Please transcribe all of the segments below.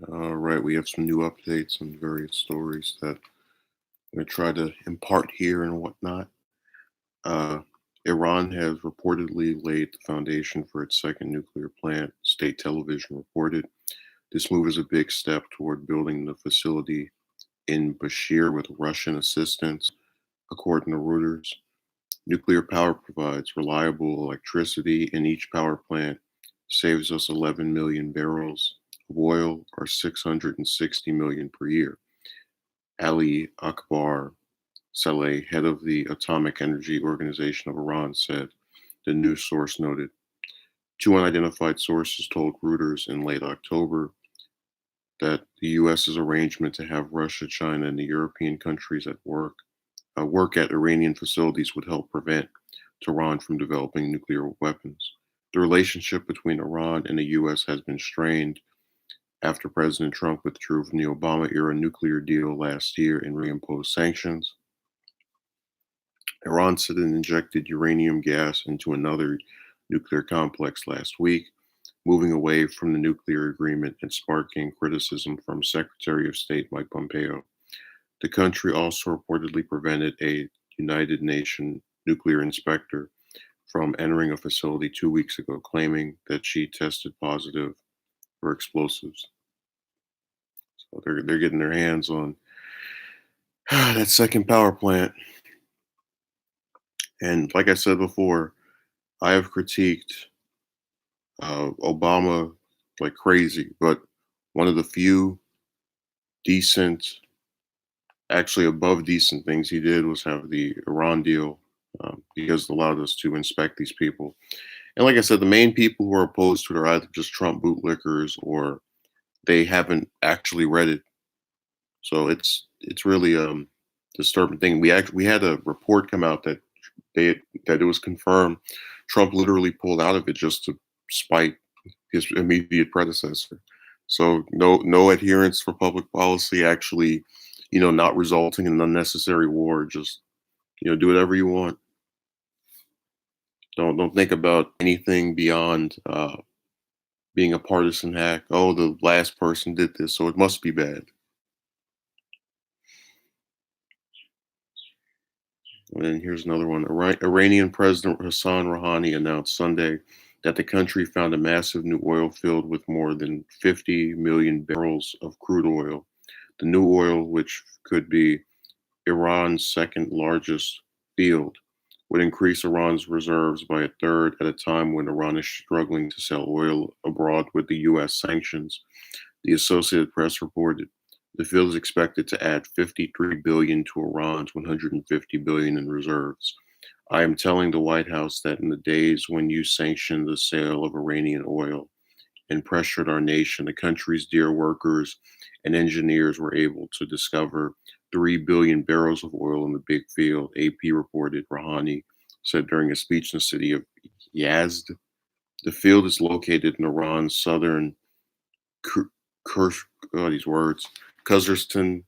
All right, we have some new updates on various stories that I'm going to try to impart here and whatnot. Uh, Iran has reportedly laid the foundation for its second nuclear plant, state television reported. This move is a big step toward building the facility in Bashir with Russian assistance, according to Reuters. Nuclear power provides reliable electricity, and each power plant saves us 11 million barrels of oil or 660 million per year. Ali Akbar Saleh, head of the Atomic Energy Organization of Iran, said, the news source noted. Two unidentified sources told Reuters in late October that the U.S.'s arrangement to have Russia, China, and the European countries work at Iranian facilities would help prevent Tehran from developing nuclear weapons. The relationship between Iran and the U.S. has been strained after President Trump withdrew from the Obama era nuclear deal last year and reimposed sanctions. Iran said it injected uranium gas into another nuclear complex last week, moving away from the nuclear agreement and sparking criticism from Secretary of State Mike Pompeo. The country also reportedly prevented a United Nations nuclear inspector from entering a facility 2 weeks ago, claiming that she tested positive for explosives. So they're getting their hands on that second power plant. And like I said before, I have critiqued Obama like crazy, but one of the few decent, actually above decent things he did was have the Iran deal because it allowed us to inspect these people. And like I said, the main people who are opposed to it are either just Trump bootlickers or they haven't actually read it. So it's really disturbing thing. We had a report come out that that it was confirmed Trump literally pulled out of it just to spite his immediate predecessor. So no adherence for public policy, actually, not resulting in an unnecessary war. Just do whatever you want. Don't think about anything beyond being a partisan hack. Oh, the last person did this, so it must be bad. And then here's another one. Iranian President Hassan Rouhani announced Sunday that the country found a massive new oil field with more than 50 million barrels of crude oil. The new oil, which could be Iran's second largest field, would increase Iran's reserves by a third at a time when Iran is struggling to sell oil abroad with the U.S. sanctions, the Associated Press reported. The field is expected to add 53 billion to Iran's 150 billion in reserves. I am telling the White House that in the days when you sanctioned the sale of Iranian oil and pressured our nation, the country's dear workers and engineers were able to discover 3 billion barrels of oil in the big field, AP reported, Rouhani said during a speech in the city of Yazd. The field is located in Iran's southern these words, Kazakhstan,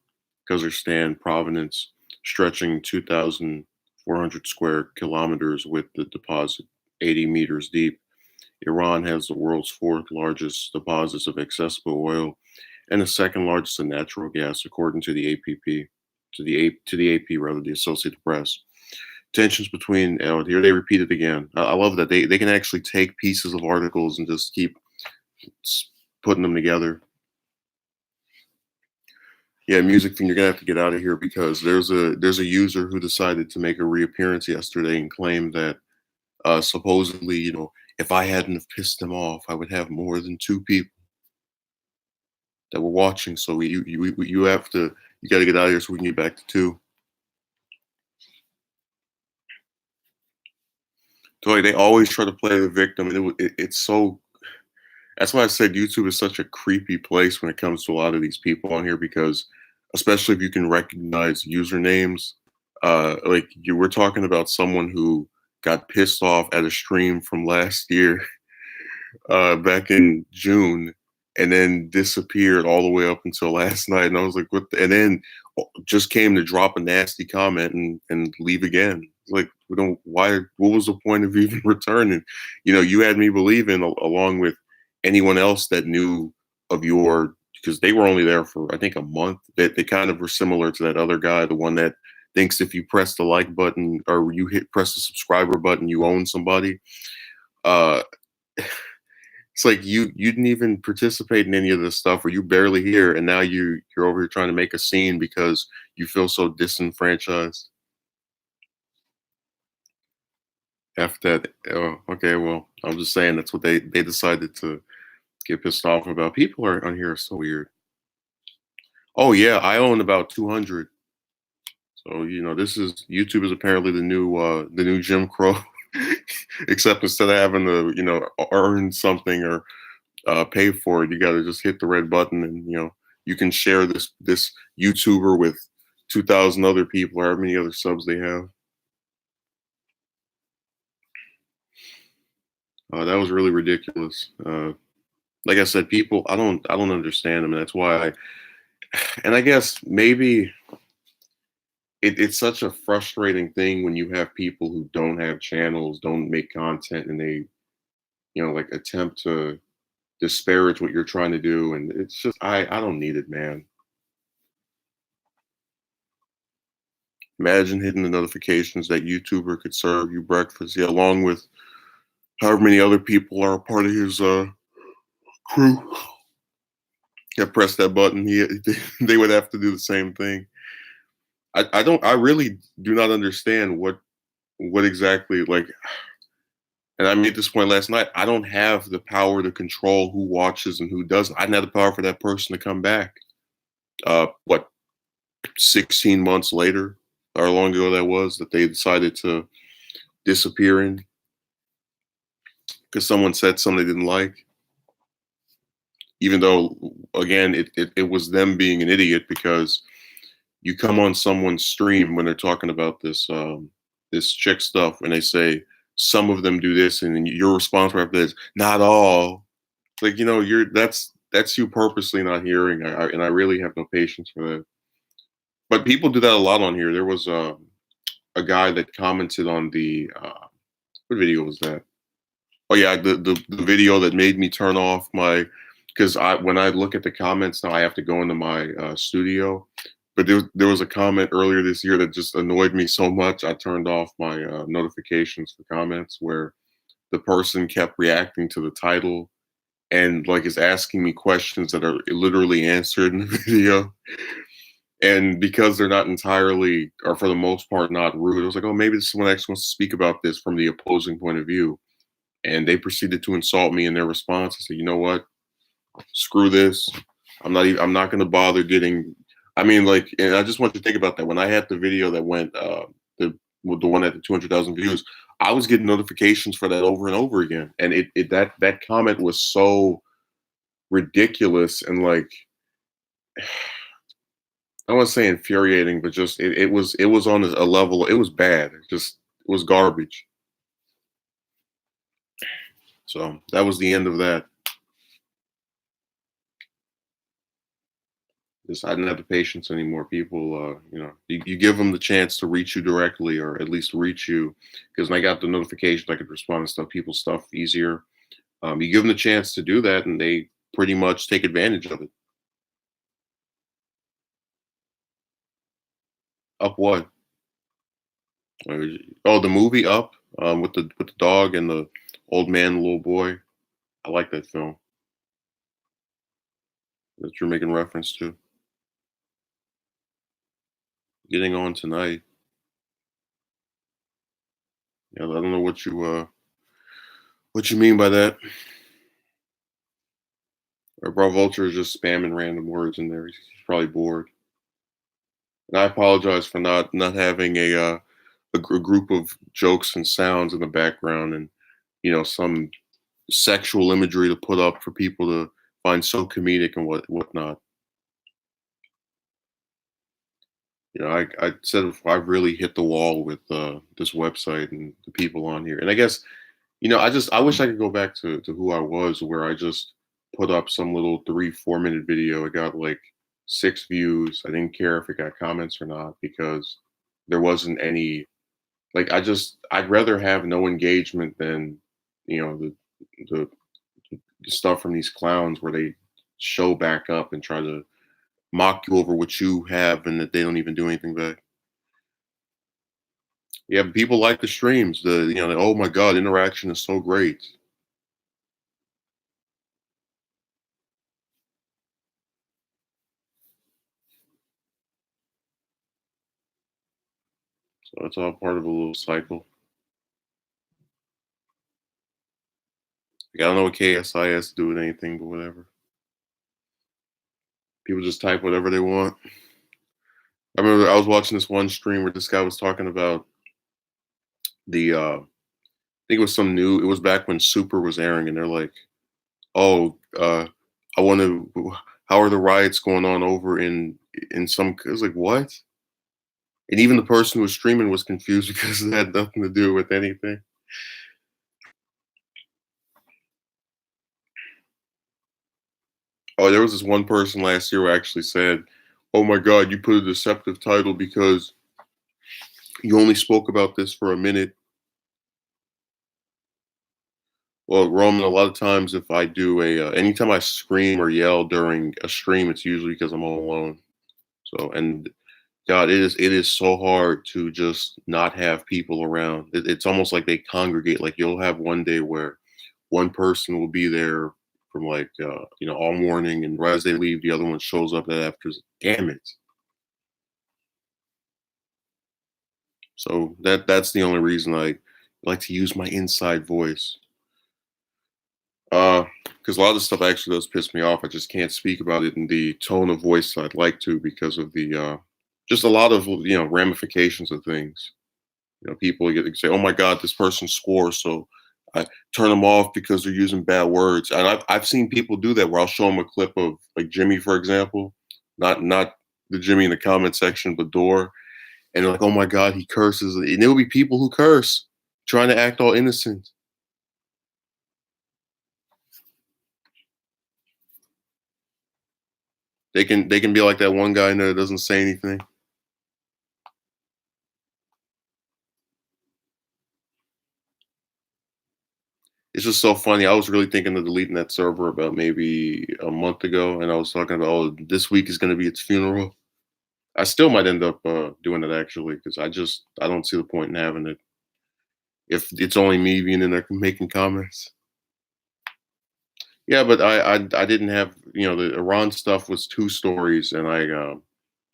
province, stretching 2,400 square kilometers with the deposit 80 meters deep. Iran has the world's fourth largest deposits of accessible oil and the second largest in natural gas, according to the APP, to the AP rather, the Associated Press. Tensions between here they repeat it again. I love that they can actually take pieces of articles and just keep putting them together. Yeah, music thing. You're gonna have to get out of here because there's a user who decided to make a reappearance yesterday and claim that supposedly, if I hadn't have pissed them off, I would have more than two people that were watching. So you have to you got to get out of here so we can get back to two. So like they always try to play the victim, and it's so. That's why I said YouTube is such a creepy place when it comes to a lot of these people on here because, especially if you can recognize usernames, like you were talking about someone who got pissed off at a stream from last year, back in June, and then disappeared all the way up until last night. And I was like, what? And then just came to drop a nasty comment and leave again. Like, we don't, why, what was the point of even returning? You had me believing, along with anyone else that knew of your because they were only there for I think a month. They kind of were similar to that other guy, the one that thinks if you press the like button or you hit press the subscriber button, you own somebody. Uh, it's like you didn't even participate in any of this stuff, or you barely here, and now you're over here trying to make a scene because you feel so disenfranchised. After that, oh, okay, well, I'm just saying that's what they decided to get pissed off about. People are on here are so weird. Oh yeah, I own about 200. So this is YouTube is apparently the new Jim Crow, except instead of having to earn something or pay for it, you got to just hit the red button, and you can share this YouTuber with 2,000 other people, or how many other subs they have. That was really ridiculous. Like I said, people, I don't understand them, and that's why and I guess maybe it's such a frustrating thing when you have people who don't have channels, don't make content, and they like attempt to disparage what you're trying to do, and it's just I don't need it, man. Imagine hitting the notifications that YouTuber could serve you breakfast, yeah, along with however many other people are a part of his crew. Yeah, press that button. They would have to do the same thing. I really do not understand what exactly like. And I made this point last night. I don't have the power to control who watches and who doesn't. I didn't have the power for that person to come back. What 16 months later, or how long ago that was, that they decided to disappear in because someone said something they didn't like. Even though, again, it was them being an idiot because you come on someone's stream when they're talking about this chick stuff and they say some of them do this, and then your response right after that is not all. Like you're that's you purposely not hearing, and I really have no patience for that. But people do that a lot on here. There was a guy that commented on the what video was that? Oh yeah, the video that made me turn off my because I when I look at the comments now I have to go into my studio. But there was a comment earlier this year that just annoyed me so much I turned off my notifications for comments where the person kept reacting to the title and like is asking me questions that are literally answered in the video. And because they're not entirely, or for the most part, not rude, I was like, oh, maybe someone actually wants to speak about this from the opposing point of view. And they proceeded to insult me in their response. I said, you know what? Screw this. I'm not going to bother getting. I mean, like, and I just want you to think about that. When I had the video that went, the one at the 200,000 views, I was getting notifications for that over and over again. And that comment was so ridiculous and like I don't want to say infuriating, but just it was on a level. It was bad. It was garbage. So that was the end of that. Just I didn't have the patience anymore. People, you give them the chance to reach you directly, or at least reach you, because when I got the notification, I could respond to people's stuff easier. You give them the chance to do that, and they pretty much take advantage of it. Up what? Oh, the movie Up, with the dog and the old man, and little boy. I like that film that you're making reference to. Getting on tonight. Yeah, I don't know what you mean by that. Or Bro Vulture is just spamming random words in there. He's probably bored. And I apologize for not having a group of jokes and sounds in the background, and some sexual imagery to put up for people to find so comedic and whatnot. I said before, I've really hit the wall with this website and the people on here. And I guess, I wish I could go back to who I was, where I just put up some little 3-4 minute video. It got like 6 views. I didn't care if it got comments or not because there wasn't any like I'd rather have no engagement than the the, the stuff from these clowns where they show back up and try to mock you over what you have and that they don't even do anything back. Yeah, but people like the streams. Oh my god, interaction is so great. So it's all part of a little cycle. Like, I don't know what KSI has to do with anything, but whatever. People just type whatever they want. I remember I was watching this one stream where this guy was talking about I think it was some new. It was back when Super was airing, and they're like, "Oh, I want to. How are the riots going on over in some?" I was like, "What?" And even the person who was streaming was confused because it had nothing to do with anything. Oh, there was this one person last year who actually said, "Oh my God, you put a deceptive title because you only spoke about this for a minute." Well, Roman, a lot of times if I do anytime I scream or yell during a stream, it's usually because I'm all alone. So, and God, it is so hard to just not have people around. It's almost like they congregate. Like you'll have one day where one person will be there from all morning, and right as they leave, the other one shows up that after. Damn it! So that's the only reason I like to use my inside voice. Because a lot of the stuff actually does piss me off. I just can't speak about it in the tone of voice I'd like to because of the just a lot of ramifications of things. People get say, "Oh my God, this person scores," so I turn them off because they're using bad words. And I've seen people do that where I'll show them a clip of like Jimmy, for example, not the Jimmy in the comment section, but Door, and they're like, "Oh my God, he curses," and there will be people who curse trying to act all innocent. They can be like that one guy in there that doesn't say anything. It's just so funny. I was really thinking of deleting that server about maybe a month ago, and I was talking about, oh, this week is going to be its funeral. I still might end up doing it actually because I don't see the point in having it if it's only me being in there making comments. Yeah, but I didn't have the Iran stuff was two stories, and the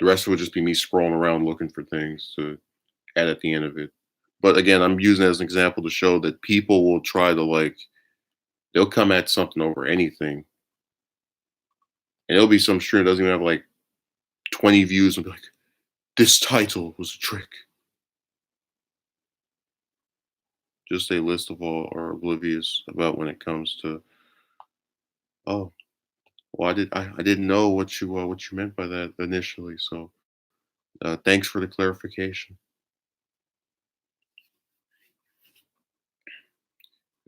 rest would just be me scrolling around looking for things to add at the end of it. But again, I'm using it as an example to show that people will try to they'll come at something over anything, and it'll be some stream that doesn't even have like 20 views and be like, this title was a trick. Just a list of all are oblivious about when it comes to, oh, well, I didn't know what you meant by that initially. So thanks for the clarification.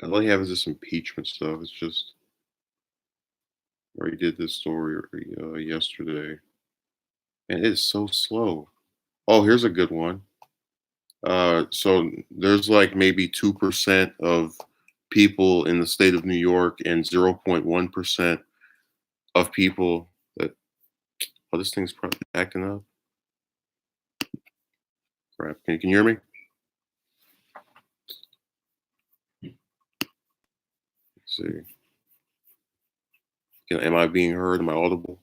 All I have is this impeachment stuff. It's just I already did this story yesterday, and it is so slow. Oh, here's a good one. So there's like maybe 2% of people in the state of New York and 0.1% of people that, oh, this thing's probably acting up. Crap. Can you hear me? Let's see. Am I being heard? Am I audible?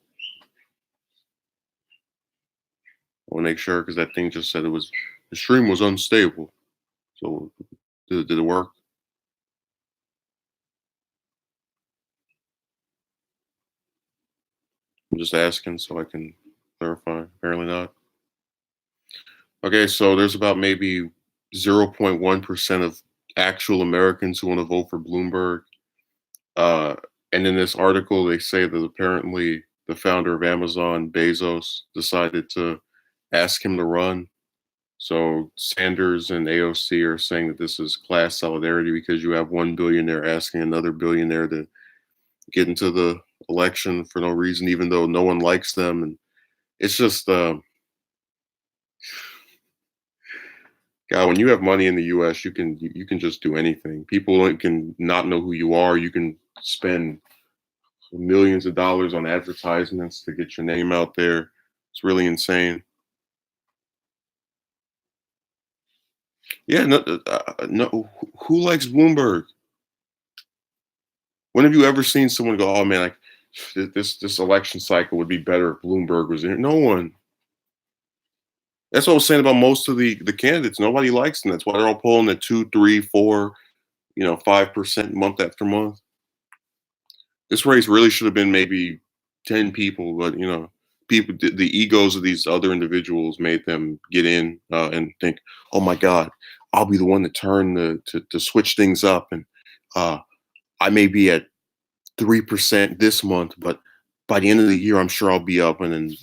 I want to make sure because that thing just said the stream was unstable. So did it work? I'm just asking so I can clarify. Apparently not. Okay, so there's about maybe 0.1% of actual Americans who want to vote for Bloomberg. Uh, and in this article, they say that apparently the founder of Amazon, Bezos, decided to ask him to run. So Sanders and AOC are saying that this is class solidarity because you have one billionaire asking another billionaire to get into the election for no reason, even though no one likes them. And it's just, God, when you have money in the U.S., you can just do anything. People can not know who you are. You can spend millions of dollars on advertisements to get your name out there. It's really insane. Yeah, no, no. Who likes Bloomberg? When have you ever seen someone go, "Oh man, like this election cycle would be better if Bloomberg was in here"? No one. That's what I was saying about most of the candidates. Nobody likes them. That's why they're all polling at 2, 3, 4, 5% month after month. This race really should have been maybe 10 people, but people, the egos of these other individuals made them get in and think, "Oh my God, I'll be the one to turn to switch things up, and uh, I may be at 3% this month, but by the end of the year, I'm sure I'll be up." And then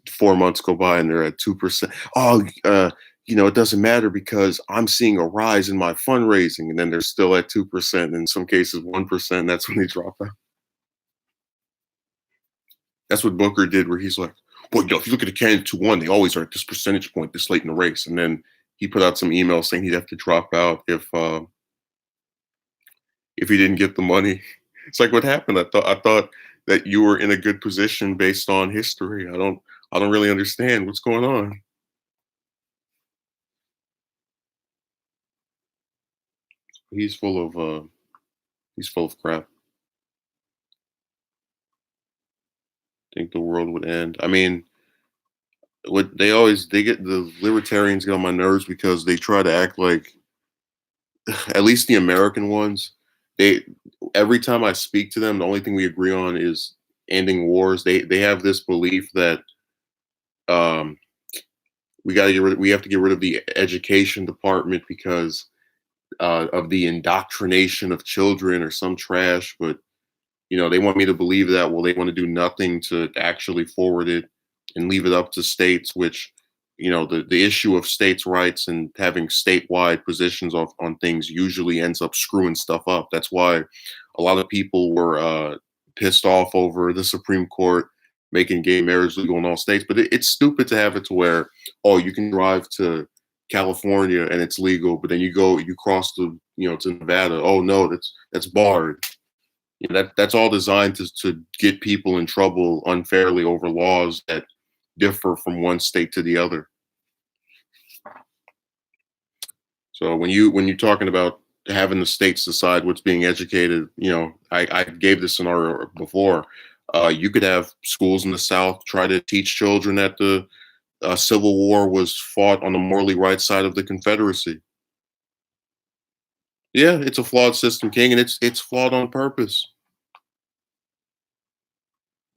4 months go by and they're at 2%. Oh, it doesn't matter because I'm seeing a rise in my fundraising, and then they're still at 2%. In some cases, 1%. That's when they drop out. That's what Booker did, where he's like, "Well, if you look at the candidates who won, they always are at this percentage point this late in the race." And then he put out some emails saying he'd have to drop out if he didn't get the money. It's like, what happened? I thought that you were in a good position based on history. I don't really understand what's going on. He's full of he's full of crap. Think the world would end. I mean, what they get the libertarians get on my nerves because they try to act like, at least the American ones, they every time I speak to them, the only thing we agree on is ending wars. They have this belief that um we have to get rid of the education department because of the indoctrination of children or some trash. But they want me to believe that, well, they want to do nothing to actually forward it and leave it up to states, which, the issue of states' rights and having statewide positions on things usually ends up screwing stuff up. That's why a lot of people were pissed off over the Supreme Court making gay marriage legal in all states. But it's stupid to have it to where, oh, you can drive to California and it's legal, but then you cross to Nevada. Oh no, that's barred. That's all designed to get people in trouble unfairly over laws that differ from one state to the other. So when you're talking about having the states decide what's being educated, I gave this scenario before. You could have schools in the South try to teach children that the Civil War was fought on the morally right side of the Confederacy. Yeah, it's a flawed system, King, and it's flawed on purpose.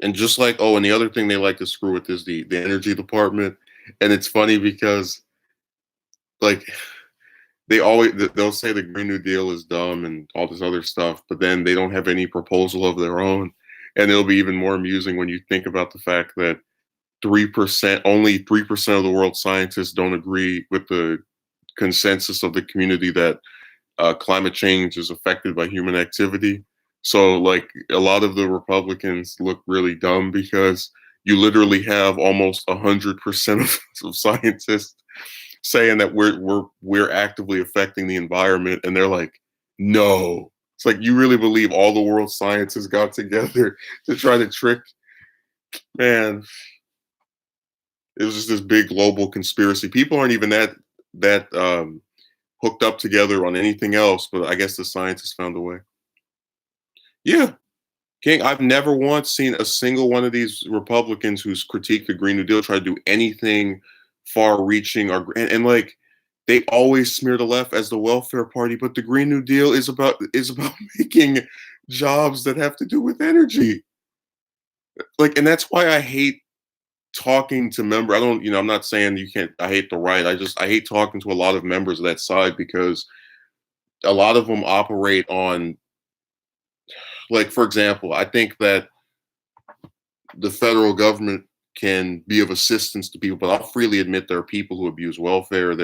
And just like, oh, and the other thing they like to screw with is the energy department. And it's funny because, like, they'll say the Green New Deal is dumb and all this other stuff, but then they don't have any proposal of their own. And it'll be even more amusing when you think about the fact that 3%, only 3% of the world's scientists don't agree with the consensus of the community that climate change is affected by human activity. So, like, a lot of the Republicans look really dumb because you literally have almost 100% of scientists saying that we're actively affecting the environment, and they're like, "No." It's like, you really believe all the world scientists got together to try to trick? Man, it was just this big global conspiracy. People aren't even that hooked up together on anything else, but I guess the scientists found a way. Yeah, King, I've never once seen a single one of these Republicans who's critiqued the Green New Deal try to do anything far-reaching and like, they always smear the left as the welfare party, but the Green New Deal is about making jobs that have to do with energy. Like, and that's why I hate talking to member. I don't, I'm not saying you can't. I hate the right. I hate talking to a lot of members of that side because a lot of them operate on, like, for example, I think that the federal government can be of assistance to people, but I'll freely admit there are people who abuse welfare.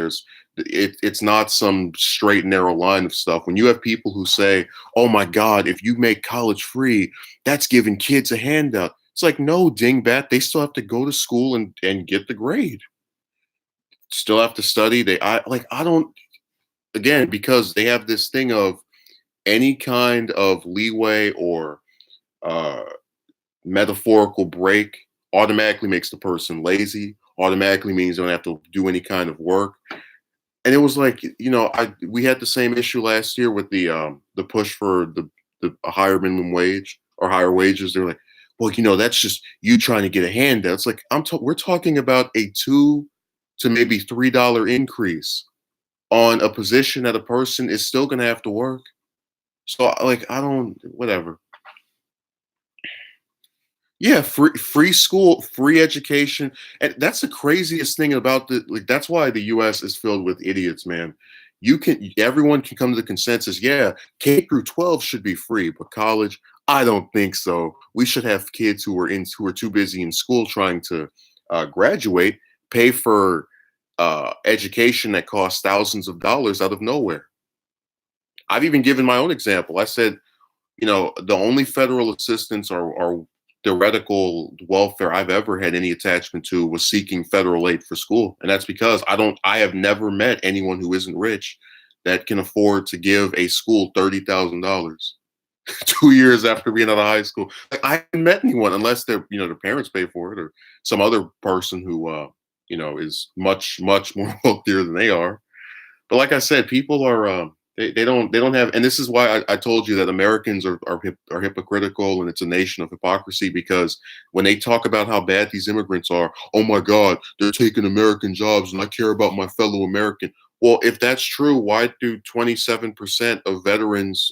It's not some straight narrow line of stuff. When you have people who say, "Oh my God, if you make college free, that's giving kids a handout." It's like, no, dingbat, they still have to go to school and get the grade. Still have to study. I don't, again, because they have this thing of any kind of leeway or uh metaphorical break automatically makes the person lazy, automatically means they don't have to do any kind of work. And it was like, I we had the same issue last year with the push for the a higher minimum wage or higher wages. They're like, well, that's just you trying to get a handout. It's like we're talking about a $2 to maybe $3 increase on a position that a person is still gonna have to work. So like I don't whatever. Yeah, free school, free education, and that's the craziest thing about that's why the US is filled with idiots, man. Everyone can come to the consensus, yeah, K through 12 should be free, but college, I don't think so. We should have kids who are too busy in school trying to graduate, pay for education that costs thousands of dollars out of nowhere. I've even given my own example. I said, the only federal assistance or theoretical welfare I've ever had any attachment to was seeking federal aid for school. And that's because I have never met anyone who isn't rich that can afford to give a school $30,000 2 years after being out of high school. Like, I haven't met anyone unless their parents pay for it or some other person who, is much, much more wealthier than they are. But like I said, people are they don't have, and this is why I told you that Americans are hypocritical and it's a nation of hypocrisy because when they talk about how bad these immigrants are, oh my God, they're taking American jobs and I care about my fellow American. Well, if that's true, why do 27% of veterans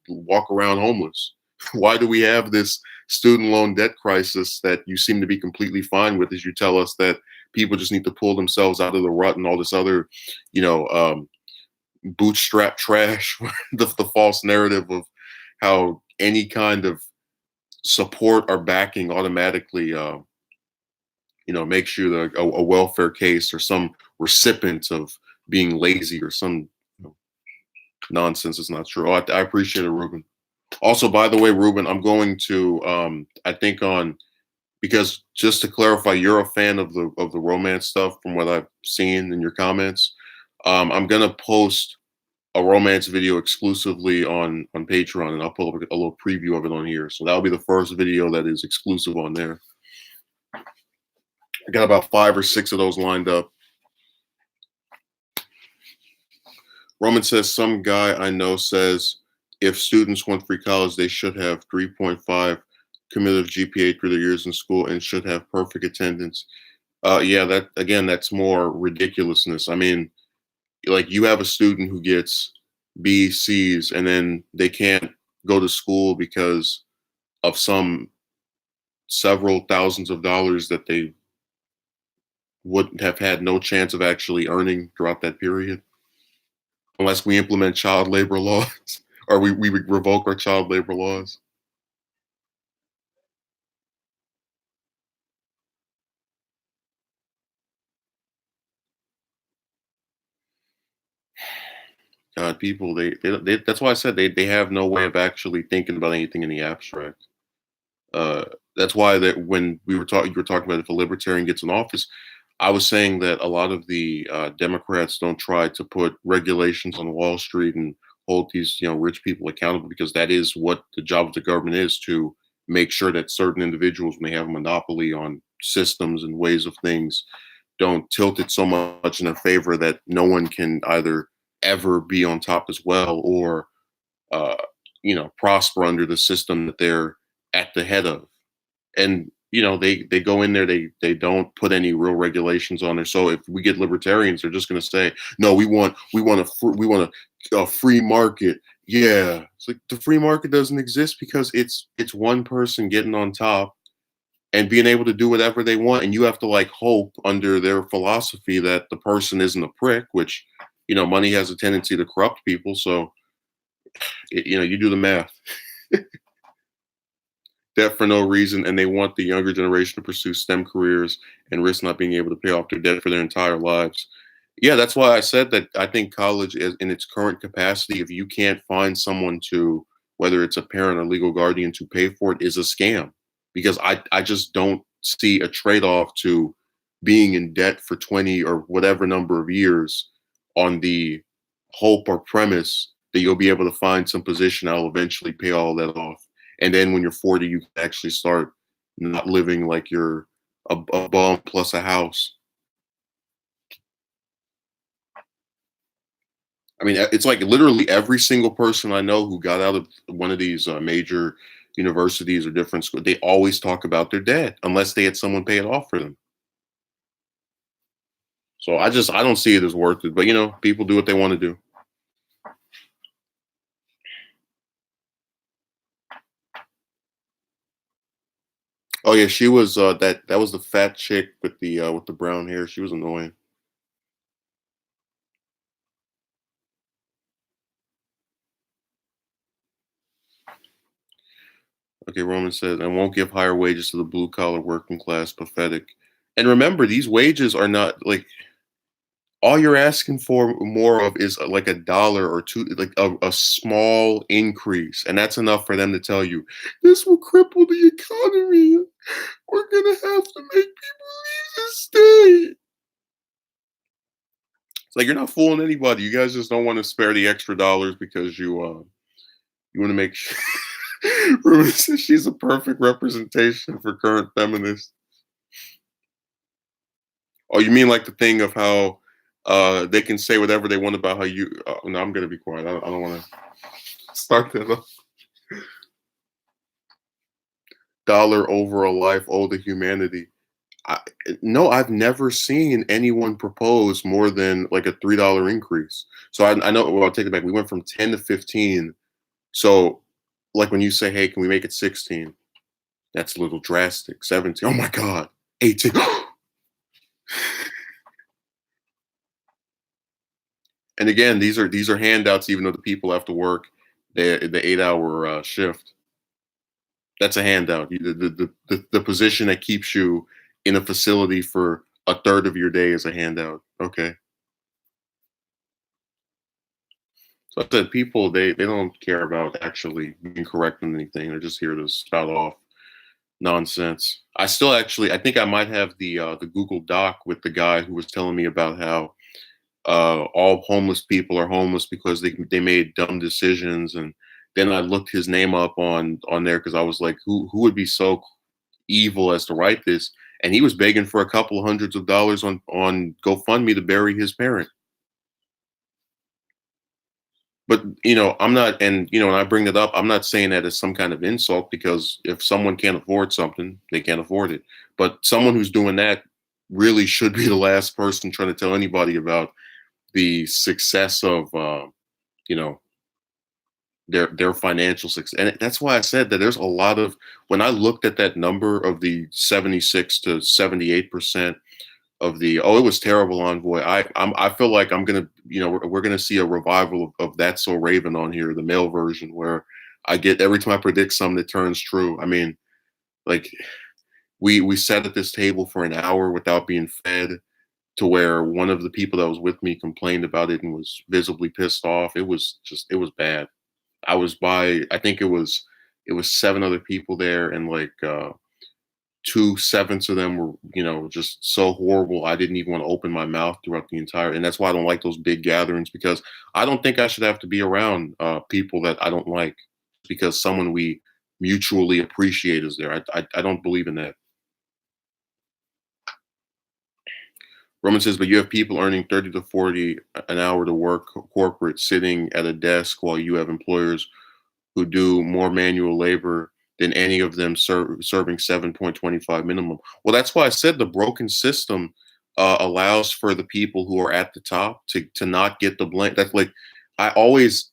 walk around homeless? Why do we have this student loan debt crisis that you seem to be completely fine with as you tell us that people just need to pull themselves out of the rut and all this other, you know, bootstrap trash, the false narrative of how any kind of support or backing automatically, makes you a welfare case or some recipient of being lazy or some nonsense. It's not true. Oh, I appreciate it, Ruben. Also, by the way, Ruben, I'm going to, I think because just to clarify, you're a fan of the romance stuff from what I've seen in your comments. I'm gonna post a romance video exclusively on Patreon, and I'll pull up a little preview of it on here. So that'll be the first video that is exclusive on there. I got about 5 or 6 of those lined up. Roman says some guy I know says if students want free college, they should have 3.5 cumulative GPA through their years in school and should have perfect attendance. Yeah, that again, that's more ridiculousness. I mean, like you have a student who gets B, C's, and then they can't go to school because of some several thousands of dollars that they wouldn't have had no chance of actually earning throughout that period, unless we implement child labor laws or we revoke our child labor laws. God, people, that's why I said they have no way of actually thinking about anything in the abstract. Uh, that's why that when you were talking about if a libertarian gets in office, I was saying that a lot of the Democrats don't try to put regulations on Wall Street and hold these rich people accountable because that is what the job of the government is to make sure that certain individuals may have a monopoly on systems and ways of things don't tilt it so much in their favor that no one can either ever be on top as well or uh, prosper under the system that they're at the head of. And they go in there, they don't put any real regulations on there. So if we get libertarians, they're just going to say, no, we want a free market. Yeah, it's like the free market doesn't exist because it's one person getting on top and being able to do whatever they want, and you have to like hope under their philosophy that the person isn't a prick, which money has a tendency to corrupt people. So you do the math. Debt for no reason, and they want the younger generation to pursue STEM careers and risk not being able to pay off their debt for their entire lives. Yeah, that's why I said that I think college is in its current capacity, if you can't find someone to, whether it's a parent or legal guardian to pay for it, is a scam. Because I just don't see a trade-off to being in debt for 20 or whatever number of years on the hope or premise that you'll be able to find some position that'll eventually pay all that off. And then when you're 40, you can actually start, not living like you're a bum plus a house. I mean, it's like literally every single person I know who got out of one of these major universities or different schools, they always talk about their debt unless they had someone pay it off for them. So I don't see it as worth it. But people do what they want to do. Oh yeah, she was that was the fat chick with the brown hair. She was annoying. Okay, Roman says, and won't give higher wages to the blue collar working class. Pathetic. And remember, these wages are not like all you're asking for more of is like a dollar or two, like a small increase, and that's enough for them to tell you this will cripple the economy. We're gonna have to make people leave the state. It's like you're not fooling anybody. You guys just don't want to spare the extra dollars because you want to make sure. Ruben says she's a perfect representation for current feminists. Oh, you mean like the thing of how they can say whatever they want about how you? No, I'm gonna be quiet. I don't want to start that up. Dollar over a life owed to humanity. I, no, I've never seen anyone propose more than like a $3 increase. So I know. Well, I'll take it back. We went from 10 to 15. So, like when you say, "Hey, can we make it 16?" That's a little drastic. 17. Oh my God. 18. And again, these are handouts, even though the people have to work the 8 hour shift. That's a handout. The position that keeps you in a facility for a third of your day is a handout. Okay. So I said people they don't care about actually being correct on anything. They're just here to spout off nonsense. I still actually I think I might have the Google Doc with the guy who was telling me about how all homeless people are homeless because they made dumb decisions. And then I looked his name up on there because I was like, who would be so evil as to write this? And he was begging for a couple of hundreds of dollars on GoFundMe to bury his parent. But I'm not, and when I bring it up, I'm not saying that as some kind of insult because if someone can't afford something, they can't afford it. But someone who's doing that really should be the last person trying to tell anybody about the success of you know their financial success. And that's why I said that there's a lot of when I looked at that number of the 76 to 78% of the it was terrible envoy. I feel like I'm gonna we're gonna see a revival of That's So Raven on here, the male version, where I get every time I predict something that turns true. I mean, like we sat at this table for an hour without being fed, to where one of the people that was with me complained about it and was visibly pissed off. It was bad. I think it was seven other people there, and like two sevenths of them were just so horrible. I didn't even want to open my mouth throughout the entire. And that's why I don't like those big gatherings, because I don't think I should have to be around people that I don't like because someone we mutually appreciate is there. I don't believe in that. Roman says, but you have people earning 30 to 40 an hour to work corporate, sitting at a desk, while you have employers who do more manual labor than any of them serving 7.25 minimum. Well, that's why I said the broken system allows for the people who are at the top to not get the blame. That's like I always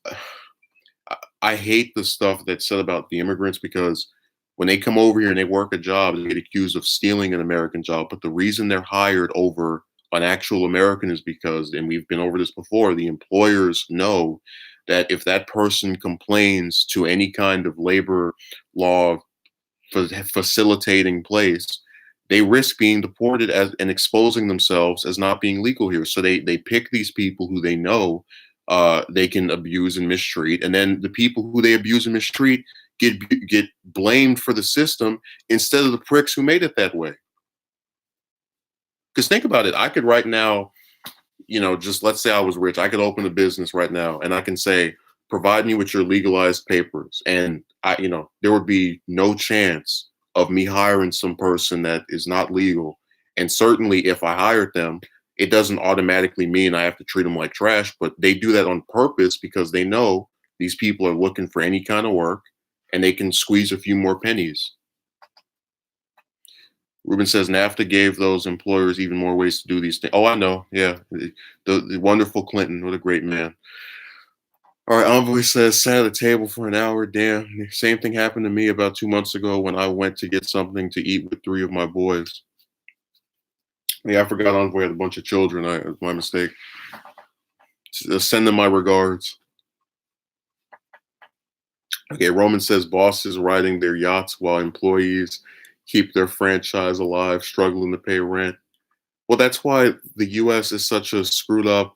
I hate the stuff that's said about the immigrants, because when they come over here and they work a job, they get accused of stealing an American job. But the reason they're hired over an actual American is because, and we've been over this before, the employers know that if that person complains to any kind of labor law facilitating place, they risk being deported and exposing themselves as not being legal here. So they pick these people who they know they can abuse and mistreat, and then the people who they abuse and mistreat get blamed for the system instead of the pricks who made it that way. Because think about it, I could right now, just let's say I was rich, I could open a business right now, and I can say, provide me with your legalized papers, and there would be no chance of me hiring some person that is not legal. And certainly, if I hired them, it doesn't automatically mean I have to treat them like trash, but they do that on purpose because they know these people are looking for any kind of work and they can squeeze a few more pennies. Ruben says NAFTA gave those employers even more ways to do these things. Oh, I know. Yeah. The wonderful Clinton. What a great man. All right. Envoy says, sat at a table for an hour. Damn. Same thing happened to me about 2 months ago when I went to get something to eat with 3 of my boys. Yeah, I forgot Envoy had a bunch of children. It was my mistake. Send them my regards. Okay, Roman says bosses riding their yachts while employees keep their franchise alive, struggling to pay rent. Well, that's why the US is such a screwed up,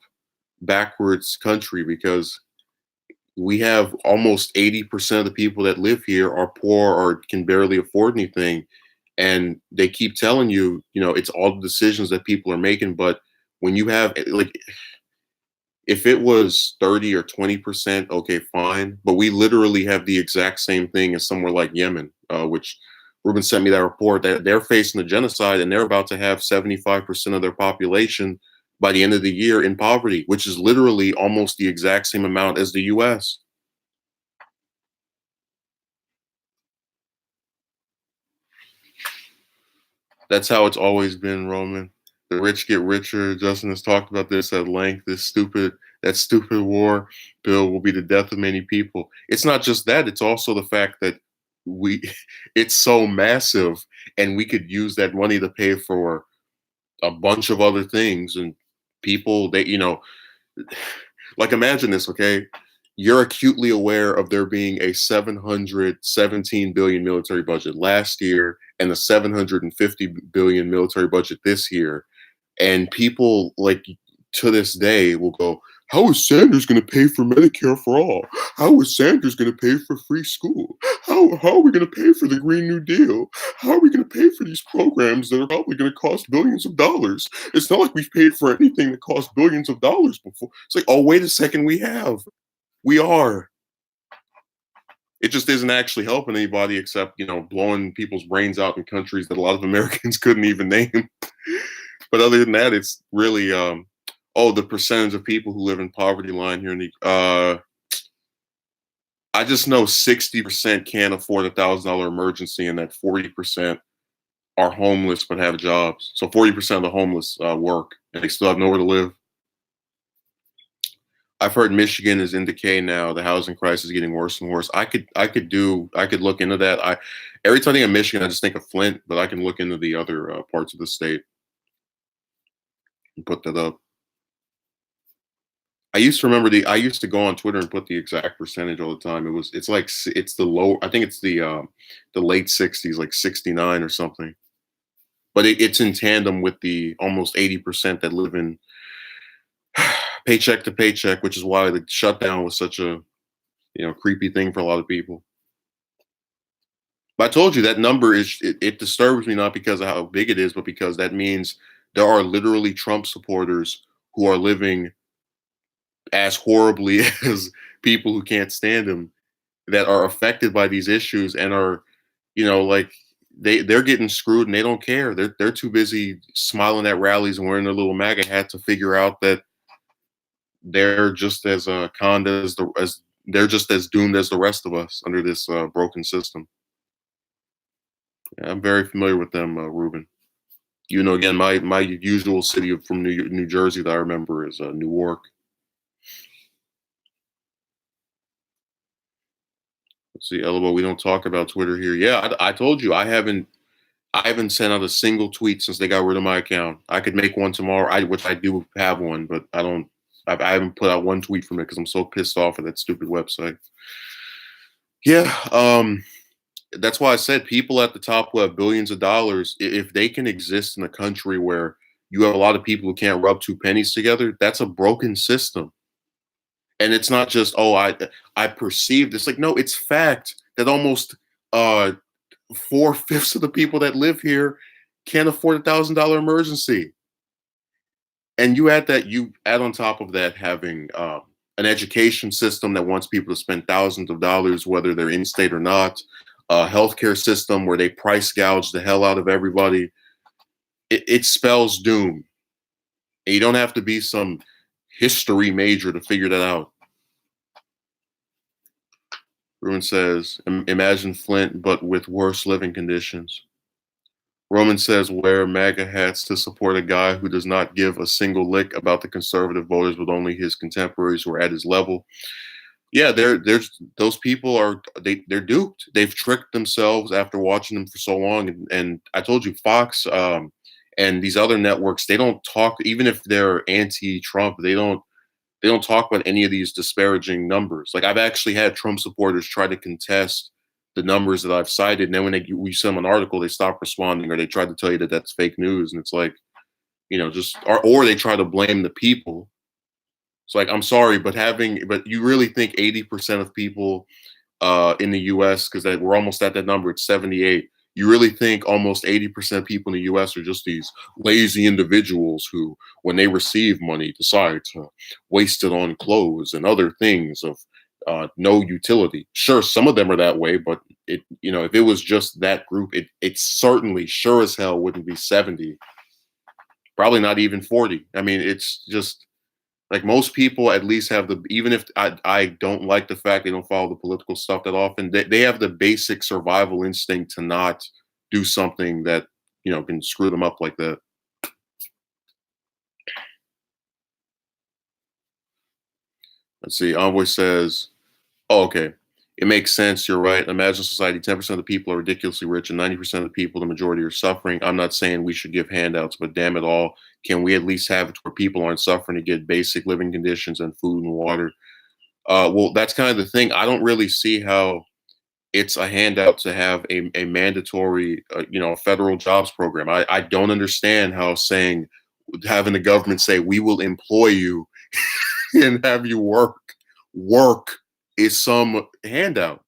backwards country because we have almost 80% of the people that live here are poor or can barely afford anything. And they keep telling you, it's all the decisions that people are making. But when you have, like, if it was 30 or 20%, okay, fine. But we literally have the exact same thing as somewhere like Yemen, which Ruben sent me that report that they're facing a genocide and they're about to have 75% of their population by the end of the year in poverty, which is literally almost the exact same amount as the US. That's how it's always been, Roman. The rich get richer. Justin has talked about this at length. That stupid war bill will be the death of many people. It's not just that, it's also the fact that we it's so massive and we could use that money to pay for a bunch of other things and people like imagine this, okay? You're acutely aware of there being a 717 billion military budget last year and a 750 billion military budget this year. And people like to this day will go, how is Sanders going to pay for Medicare for all? How is Sanders going to pay for free school? How are we going to pay for the Green New Deal? How are we going to pay for these programs that are probably going to cost billions of dollars? It's not like we've paid for anything that cost billions of dollars before. It's like, oh, wait a second, we have. We are. It just isn't actually helping anybody except, blowing people's brains out in countries that a lot of Americans couldn't even name. But other than that, it's really the percentage of people who live in poverty line here in the I just know 60% can't afford $1,000 emergency and that 40% are homeless but have jobs. So 40% of the homeless work and they still have nowhere to live. I've heard Michigan is in decay now. The housing crisis is getting worse and worse. I could look into that. Every time I think of Michigan, I just think of Flint, but I can look into the other parts of the state and put that up. I used to go on Twitter and put the exact percentage all the time. It's the low. I think it's the late 60s, like 69 or something. But it's in tandem with the almost 80% that live in paycheck to paycheck, which is why the shutdown was such a creepy thing for a lot of people. But I told you that number it disturbs me not because of how big it is, but because that means there are literally Trump supporters who are living as horribly as people who can't stand him that are affected by these issues and are, like they're getting screwed and they don't care. They're too busy smiling at rallies and wearing their little MAGA hat to figure out that they're just as conned as they're just as doomed as the rest of us under this broken system. Yeah, I'm very familiar with them, Ruben. Again, my usual city from New Jersey that I remember is Newark. Let's see, LOL, we don't talk about Twitter here. Yeah, I told you I haven't sent out a single tweet since they got rid of my account. I could make one tomorrow, which I do have one, but I haven't put out one tweet from it because I'm so pissed off at that stupid website. Yeah, that's why I said people at the top who have billions of dollars, if they can exist in a country where you have a lot of people who can't rub two pennies together, that's a broken system. And it's not just, I perceive this. Like, no, it's fact that almost 4/5 of the people that live here can't afford $1,000 emergency. And you add on top of that having an education system that wants people to spend thousands of dollars, whether they're in state or not. a healthcare system where they price gouge the hell out of everybody. It spells doom. And you don't have to be some history major to figure that out. Ruin says, imagine Flint, but with worse living conditions. Roman says, wear MAGA hats to support a guy who does not give a single lick about the conservative voters, but only his contemporaries who are at his level. Yeah, there's those people are they're duped. They've tricked themselves after watching them for so long. And I told you, Fox and these other networks, they don't talk, even if they're anti-Trump, they don't talk about any of these disparaging numbers. Like I've actually had Trump supporters try to contest the numbers that I've cited, and then when we send them an article, they stop responding, or they try to tell you that that's fake news, and it's like, just or they try to blame the people. It's like, I'm sorry, but you really think 80% of people in the U.S., because we're almost at that number, it's 78. You really think almost 80% of people in the U.S. are just these lazy individuals who, when they receive money, decide to waste it on clothes and other things of no utility? Sure, some of them are that way, but if it was just that group, it certainly, sure as hell, wouldn't be 70. Probably not even 40. I mean, it's just like most people at least have even if I don't like the fact they don't follow the political stuff that often, they have the basic survival instinct to not do something that, can screw them up like that. Let's see. Envoy says, oh, okay. It makes sense. You're right. Imagine society, 10% of the people are ridiculously rich and 90% of the people, the majority, are suffering. I'm not saying we should give handouts, but damn it all, can we at least have it where people aren't suffering to get basic living conditions and food and water? Well, that's kind of the thing. I don't really see how it's a handout to have a mandatory, federal jobs program. I don't understand how having the government say, we will employ you and have you work is some handout.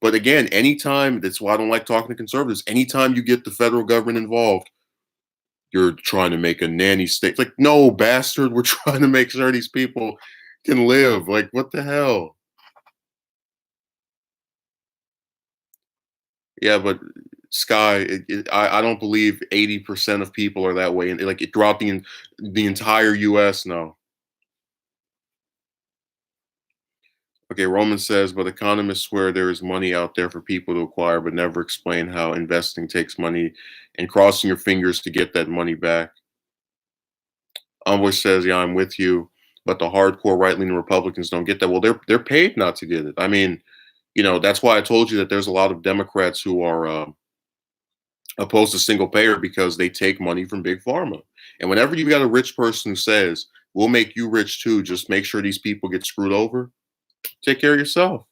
But again, anytime, that's why I don't like talking to conservatives. Anytime you get the federal government involved, you're trying to make a nanny state. Like, no, bastard, we're trying to make sure these people can live. Like, what the hell? Yeah, but Sky, I don't believe 80% of people are that way, and like throughout the entire U.S. No. Okay, Roman says, but economists swear there is money out there for people to acquire, but never explain how investing takes money and crossing your fingers to get that money back. Envoy says, yeah, I'm with you, but the hardcore right-leaning Republicans don't get that. Well, they're paid not to get it. I mean, that's why I told you that there's a lot of Democrats who are opposed to single payer because they take money from big pharma. And whenever you got a rich person who says, we'll make you rich too, just make sure these people get screwed over, take care of yourself.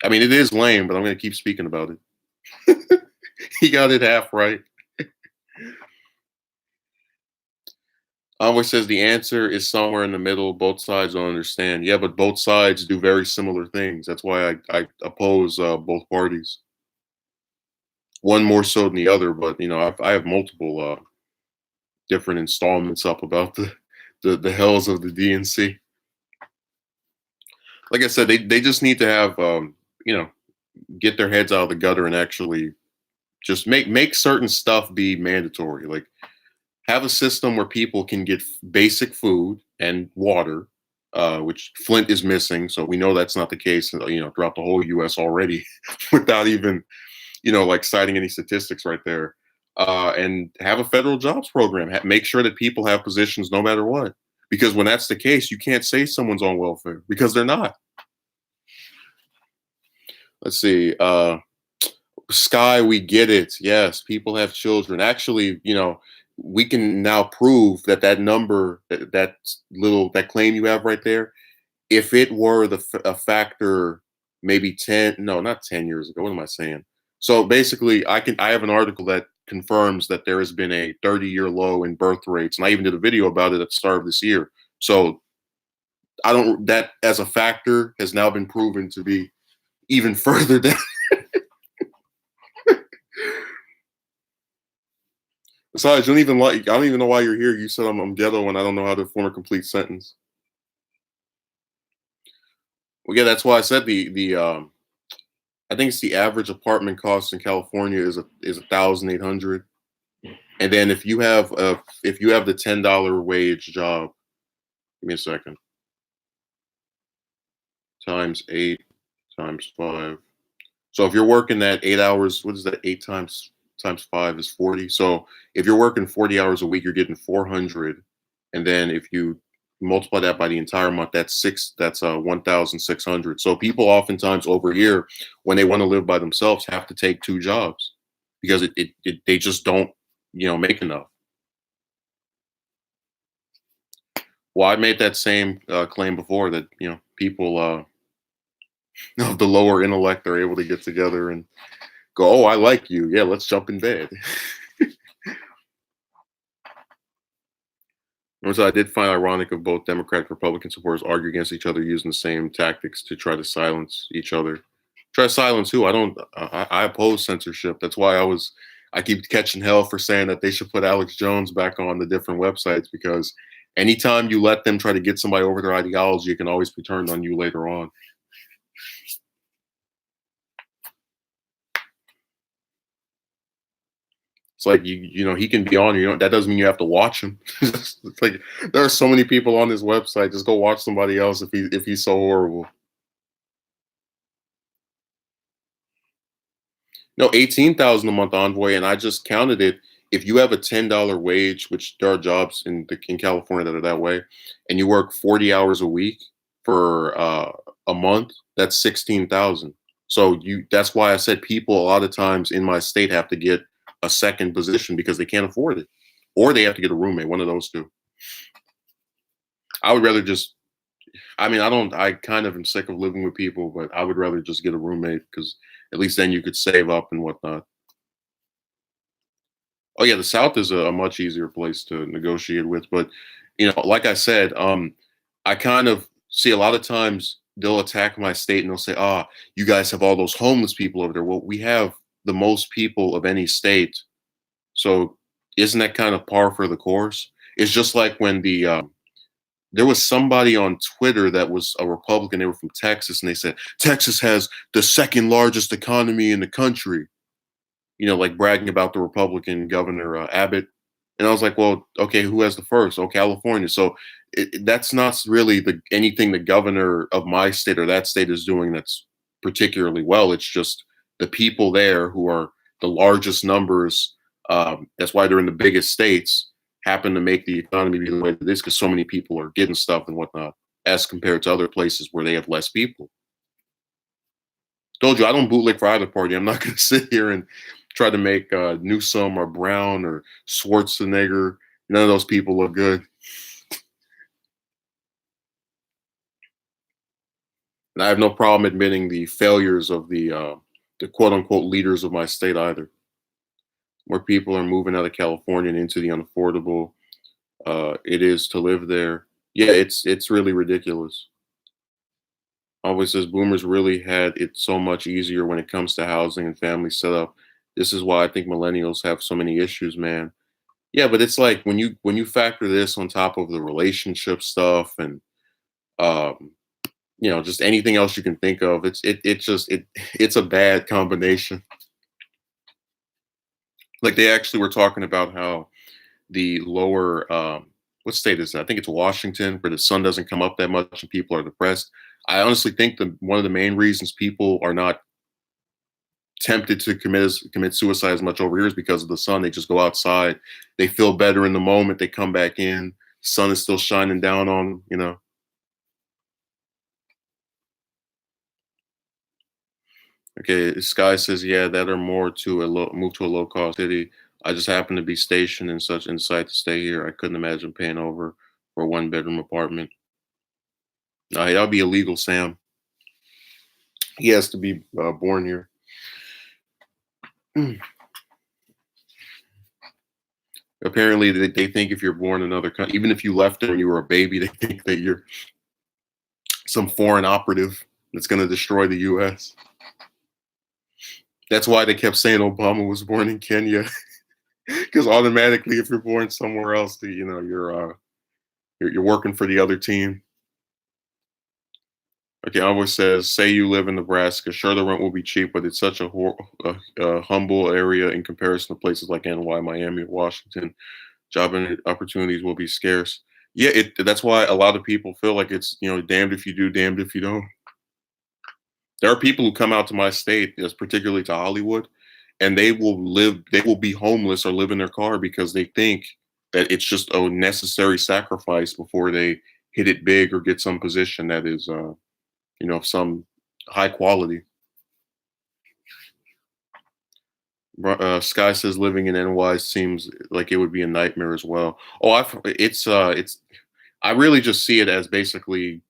I mean, it is lame, but I'm going to keep speaking about it. He got it half right. Envoy says the answer is somewhere in the middle. Both sides don't understand. Yeah, but both sides do very similar things. That's why I oppose both parties. One more so than the other, but I have multiple different installments up about the hells of the DNC. Like I said, they just need to have get their heads out of the gutter and actually just make certain stuff be mandatory. Like have a system where people can get basic food and water, which Flint is missing. So we know that's not the case, throughout the whole U.S. already, without even, like citing any statistics right there. And have a federal jobs program. Make sure that people have positions no matter what. Because when that's the case, you can't say someone's on welfare because they're not. Let's see. Sky, we get it. Yes, people have children. Actually, we can now prove that number, that claim you have right there, if it were a factor, maybe 10, no, not 10 years ago. What am I saying? So basically, I have an article that confirms that there has been a 30-year low in birth rates, and I even did a video about it at the start of this year. So that as a factor has now been proven to be even further down. Besides, I don't even know why you're here. You said I'm ghetto and I don't know how to form a complete sentence. Well, yeah, that's why I said I think it's the average apartment cost in California is 1,800. And then if you have the $10 wage job, give me a second, times 8 times 5. So if you're working that 8 hours, what is that? 8 times 5 is 40. So if you're working 40 hours a week, you're getting 400. And then if you multiply that by the entire month, that's 1,600. So people oftentimes over here, when they want to live by themselves, have to take two jobs because they just don't, make enough. Well, I made that same claim before that, people of the lower intellect are able to get together and go, "Oh, I like you. Yeah, let's jump in bed." Which I did find ironic of both Democratic and Republican supporters argue against each other using the same tactics to try to silence each other. Try to silence who? I don't. I oppose censorship. That's why I keep catching hell for saying that they should put Alex Jones back on the different websites because anytime you let them try to get somebody over their ideology, it can always be turned on you later on. It's like he can be on. That doesn't mean you have to watch him. It's like there are so many people on this website. Just go watch somebody else if he's so horrible. No, 18,000 a month Envoy, and I just counted it. If you have a $10 wage, which there are jobs in California that are that way, and you work 40 hours a week for a month, that's 16,000. So that's why I said people a lot of times in my state have to get a second position because they can't afford it, or they have to get a roommate. One of those two. I would rather just. I mean, I don't. I kind of am sick of living with people, but I would rather just get a roommate because at least then you could save up and whatnot. Oh yeah, the South is a much easier place to negotiate with, but like I said, I kind of see a lot of times they'll attack my state and they'll say, "Ah, you guys have all those homeless people over there." Well, we have the most people of any state, so isn't that kind of par for the course? It's just like when there was somebody on Twitter that was a Republican. They were from Texas, and they said Texas has the second largest economy in the country. Like bragging about the Republican governor Abbott. And I was like, well, okay, who has the first? Oh, California. So that's not really anything the governor of my state or that state is doing that's particularly well. It's just the people there who are the largest numbers. That's why they're in the biggest states. Happen to make the economy be the way it is because so many people are getting stuff and whatnot, as compared to other places where they have less people. Told you I don't bootleg for either party. I'm not going to sit here and try to make Newsom or Brown or Schwarzenegger. None of those people look good. And I have no problem admitting the failures of the quote unquote leaders of my state either. More people are moving out of California and into the unaffordable it is to live there. Yeah, it's really ridiculous. Always says boomers really had it so much easier when it comes to housing and family setup. This is why I think millennials have so many issues, man. Yeah, but it's like when you factor this on top of the relationship stuff and um, just anything else you can think of, it's a bad combination. Like they actually were talking about how the lower what state is that? I think it's Washington, where the sun doesn't come up that much and people are depressed. I honestly think that one of the main reasons people are not tempted to commit suicide as much over here is because of the sun. They just go outside. They feel better in the moment. They come back in. Sun is still shining down on them. Okay, Sky says, yeah, that or more to a move to a low cost city. I just happen to be stationed in such insight to stay here. I couldn't imagine paying over for a one-bedroom apartment. That'll be illegal, Sam. He has to be born here. Apparently, they think if you're born in another country, even if you left it when you were a baby, they think that you're some foreign operative that's going to destroy the U.S. That's why they kept saying Obama was born in Kenya, because automatically, if you're born somewhere else, you're working for the other team. Okay, Envoy says, say you live in Nebraska. Sure, the rent will be cheap, but it's such a humble area in comparison to places like NY, Miami, Washington. Opportunities will be scarce. Yeah, that's why a lot of people feel like it's damned if you do, damned if you don't. There are people who come out to my state, yes, particularly to Hollywood, and they will be homeless or live in their car because they think that it's just a necessary sacrifice before they hit it big or get some position that is, some high quality. Sky says living in NY seems like it would be a nightmare as well. Oh, it's I really just see it as basically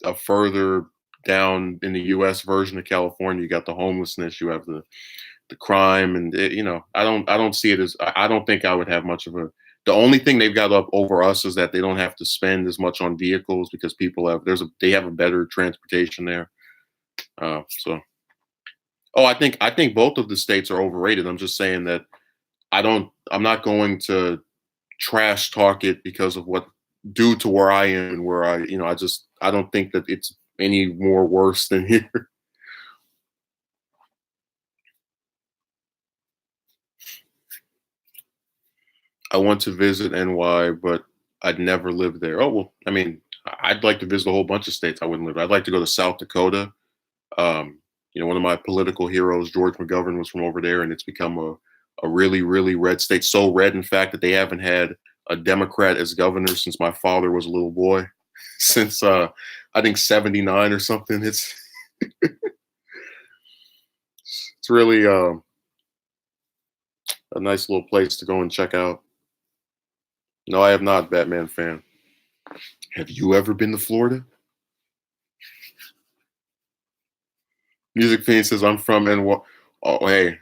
a further down in the U.S. version of California. You got the homelessness, you have the crime, and I don't see it as I don't think I would have much of a. The only thing they've got up over us is that they don't have to spend as much on vehicles because people have they have a better transportation there. So I think both of the states are overrated. I'm just saying that I'm not going to trash talk it because of what due to where I am and where I don't think that it's any more worse than here. I want to visit NY, but I'd never live there. Oh well, I mean, I'd like to visit a whole bunch of states I wouldn't live. I'd like to go to South Dakota. One of my political heroes, George McGovern, was from over there, and it's become a really, really red state. So red, in fact, that they haven't had a Democrat as governor since my father was a little boy, since I think '79 or something. It's really a nice little place to go and check out. No, I have not, Batman fan. Have you ever been to Florida? Music fan says I'm from NY. Oh, hey,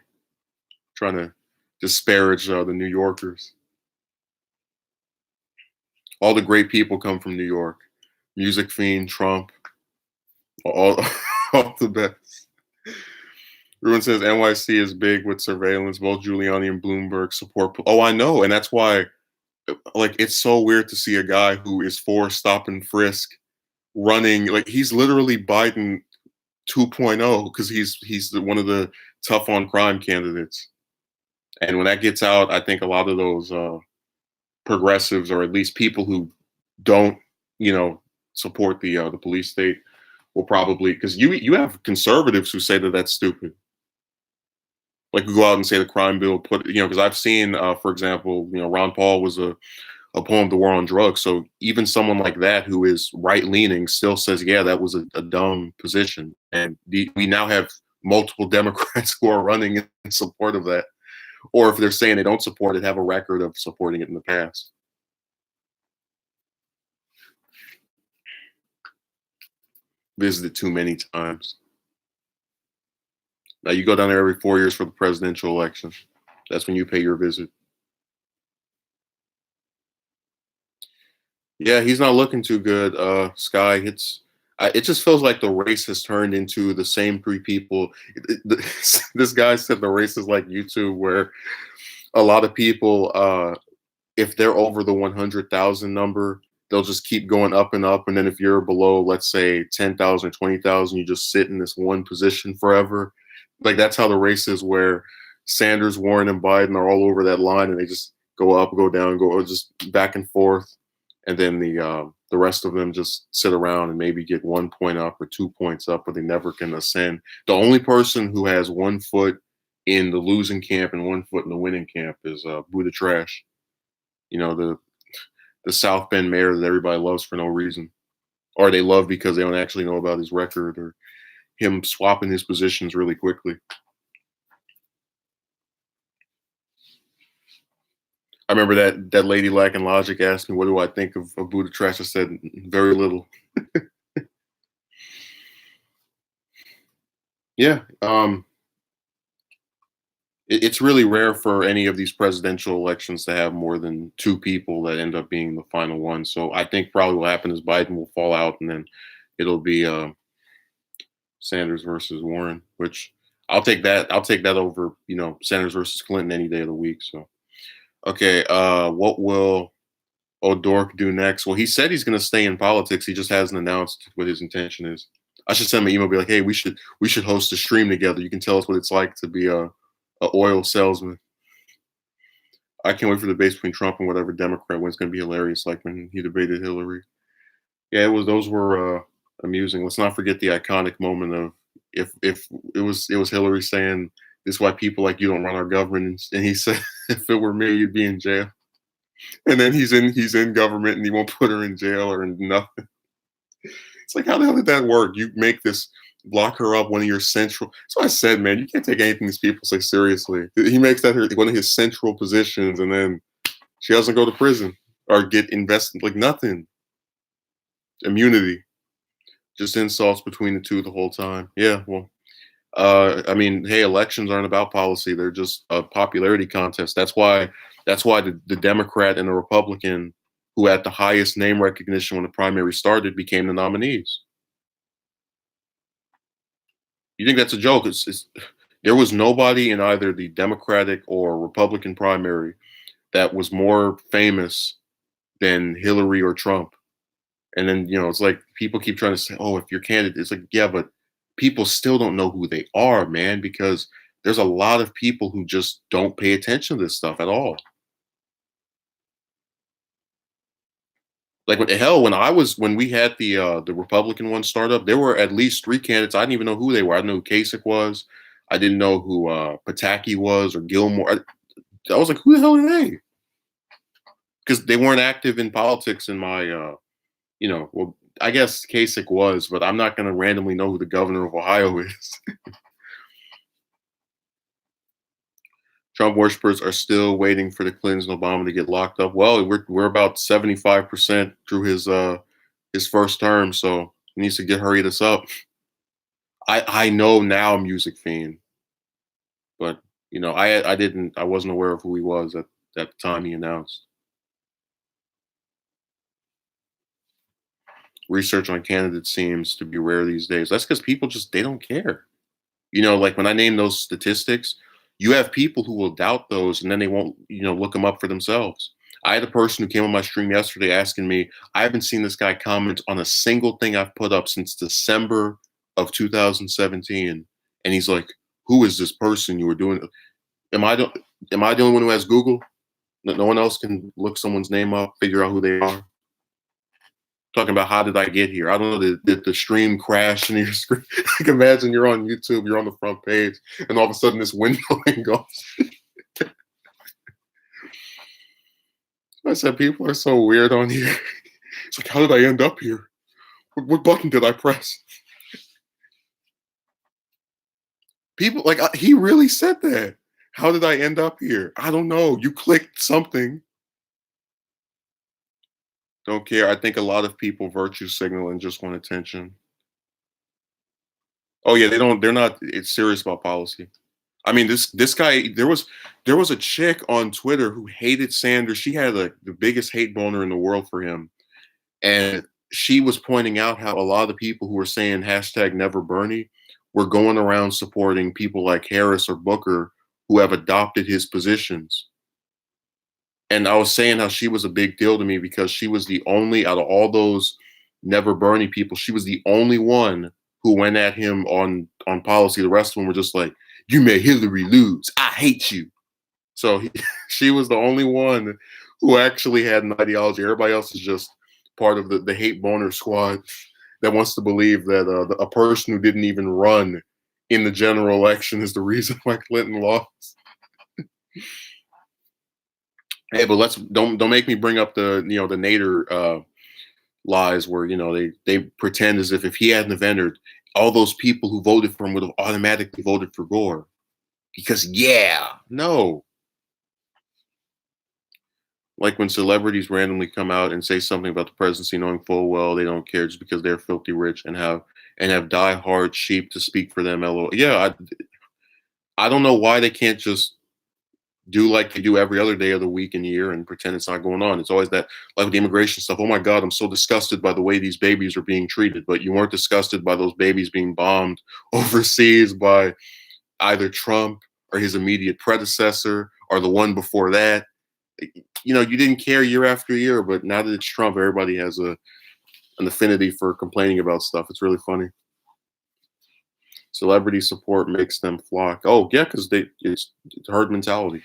trying to disparage the New Yorkers. All the great people come from New York. Music fiend, Trump, all, all the best. Everyone says NYC is big with surveillance. Both Giuliani and Bloomberg support. Oh, I know, and that's why. Like, it's so weird to see a guy who is for stop and frisk running. Like, he's literally Biden 2.0 because one of the tough on crime candidates. And when that gets out, I think a lot of those progressives, or at least people who don't, support the police state, will probably, because you have conservatives who say that that's stupid. Like, who go out and say the crime bill because I've seen, for example, Ron Paul was a opponent of the war on drugs. So even someone like that who is right leaning still says, yeah, that was a dumb position. And we now have multiple Democrats who are running in support of that. Or if they're saying they don't support it, have a record of supporting it in the past. Visited too many times. Now you go down there every 4 years for the presidential election. That's when you pay your visit. Yeah, he's not looking too good. Sky, it just feels like the race has turned into the same three people. This guy said the race is like YouTube, where a lot of people, if they're over the 100,000 number, they'll just keep going up and up. And then if you're below, let's say 10,000 or 20,000, you just sit in this one position forever. Like, that's how the race is, where Sanders, Warren, and Biden are all over that line, and they just go up, go down, go just back and forth. And then the rest of them just sit around and maybe get 1 point up or 2 points up, but they never can ascend. The only person who has 1 foot in the losing camp and 1 foot in the winning camp is Buddha Trash. The South Bend mayor that everybody loves for no reason, or they love because they don't actually know about his record or him swapping his positions really quickly. I remember that lady lacking logic asked me, "What do I think of Buddha Trash?" I said, "Very little." Yeah, it's really rare for any of these presidential elections to have more than two people that end up being the final one. So I think probably what happened is Biden will fall out, and then it'll be Sanders versus Warren, which I'll take that. I'll take that over, Sanders versus Clinton any day of the week. So, okay, what will O'Dork do next? Well, he said he's going to stay in politics. He just hasn't announced what his intention is. I should send him an email, be like, hey, we should host a stream together. You can tell us what it's like to be a oil salesman. I can't wait for the debate between Trump and whatever Democrat wins. It's gonna be hilarious, like when he debated Hillary. Yeah, it was those were amusing. Let's not forget the iconic moment of if it was Hillary saying this is why people like you don't run our government, and he said if it were me, you'd be in jail. And then he's in government and he won't put her in jail or in nothing. It's like how the hell did that work? You make this lock her up one of your central. That's what I said, man. You can't take anything these people say seriously. He makes that one of his central positions, and then she doesn't go to prison or get invested like nothing. Immunity, just insults between the two the whole time. Yeah, well, I mean, hey, elections aren't about policy; they're just a popularity contest. That's why the Democrat and the Republican who had the highest name recognition when the primary started became the nominees. You think that's a joke? There was nobody in either the Democratic or Republican primary that was more famous than Hillary or Trump. And then, it's like people keep trying to say, oh, if you're candidate, it's like, yeah, but people still don't know who they are, man, because there's a lot of people who just don't pay attention to this stuff at all. Like what the hell, when we had the Republican one start up, there were at least three candidates. I didn't even know who they were. I didn't know who Kasich was. I didn't know who Pataki was or Gilmore. I was like, who the hell are they? Because they weren't active in politics in my well, I guess Kasich was, but I'm not going to randomly know who the governor of Ohio is. Trump worshippers are still waiting for the Clintons and Obama to get locked up. Well, we're about 75% through his first term, so he needs to hurry this up. I know now Music Fiend, but I wasn't aware of who he was at the time he announced. Research on candidates seems to be rare these days. That's because people they don't care. Like when I name those statistics, you have people who will doubt those and then they won't, look them up for themselves. I had a person who came on my stream yesterday asking me, I haven't seen this guy comment on a single thing I've put up since December of 2017. And he's like, who is this person you were doing? Am I the only one who has Google? No one else can look someone's name up, figure out who they are. Talking about how did I get here? I don't know. Did the stream crash in your screen? Like imagine you're on YouTube, you're on the front page, and all of a sudden this windowing goes. I said, people are so weird on here. It's like, how did I end up here? What button did I press? People like he really said that. How did I end up here? I don't know. You clicked something. Don't care. I think a lot of people virtue signal and just want attention. Oh yeah, they don't. They're not. It's serious about policy. I mean, this guy. There was a chick on Twitter who hated Sanders. She had the biggest hate boner in the world for him, and she was pointing out how a lot of the people who were saying hashtag Never Bernie were going around supporting people like Harris or Booker who have adopted his positions. And I was saying how she was a big deal to me because she was the only out of all those Never Bernie people, she was the only one who went at him on policy. The rest of them were just like, "You made Hillary lose. I hate you." So she was the only one who actually had an ideology. Everybody else is just part of the hate boner squad that wants to believe that a person who didn't even run in the general election is the reason why Clinton lost. Hey, but don't make me bring up the the Nader lies where they pretend as if he hadn't have entered, all those people who voted for him would have automatically voted for Gore because no, like when celebrities randomly come out and say something about the presidency knowing full well they don't care just because they're filthy rich and have die-hard sheep to speak for them. LOL. Yeah, I don't know why they can't just do like they do every other day of the week and year and pretend it's not going on. It's always that, like with the immigration stuff. Oh my God, I'm so disgusted by the way these babies are being treated. But you weren't disgusted by those babies being bombed overseas by either Trump or his immediate predecessor or the one before that. You didn't care year after year, but now that it's Trump, everybody has an affinity for complaining about stuff. It's really funny. Celebrity support makes them flock. Oh yeah, because it's herd mentality.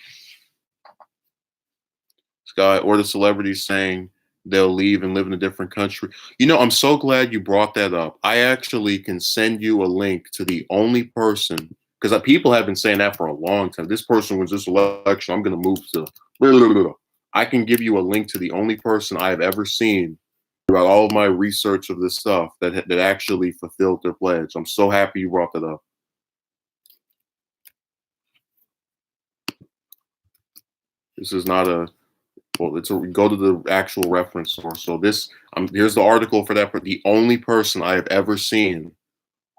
Guy or the celebrities saying they'll leave and live in a different country. I'm so glad you brought that up. I actually can send you a link to the only person because people have been saying that for a long time. This person wins this election. I'm going to move to. Blah, blah, blah, blah. I can give you a link to the only person I have ever seen throughout all of my research of this stuff that actually fulfilled their pledge. I'm so happy you brought that up. This is not a well, go to the actual reference source. So here's the article for that. The only person I have ever seen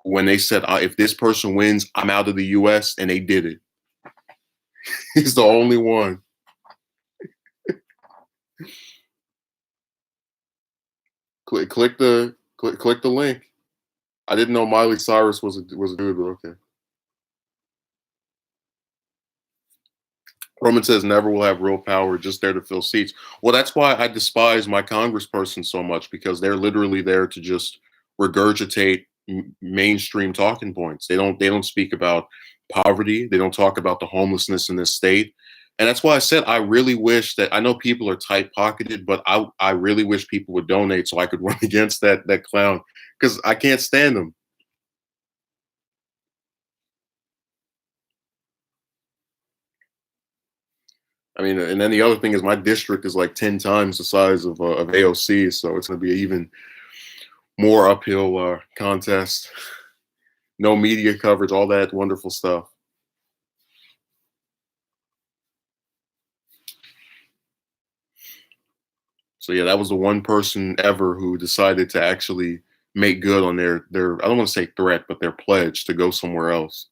when they said if this person wins, I'm out of the U.S. and they did it. He's the only one. Click the link. I didn't know Miley Cyrus was a dude, but okay. Roman says never will have real power, just there to fill seats. Well, that's why I despise my congressperson so much because they're literally there to just regurgitate mainstream talking points. They don't speak about poverty. They don't talk about the homelessness in this state. And that's why I said I really wish that I know people are tight pocketed, but I really wish people would donate so I could run against that clown because I can't stand him. I mean, and then the other thing is my district is like 10 times the size of AOC, so it's going to be an even more uphill contest. No media coverage, all that wonderful stuff. So yeah, that was the one person ever who decided to actually make good on their I don't want to say threat, but their pledge to go somewhere else.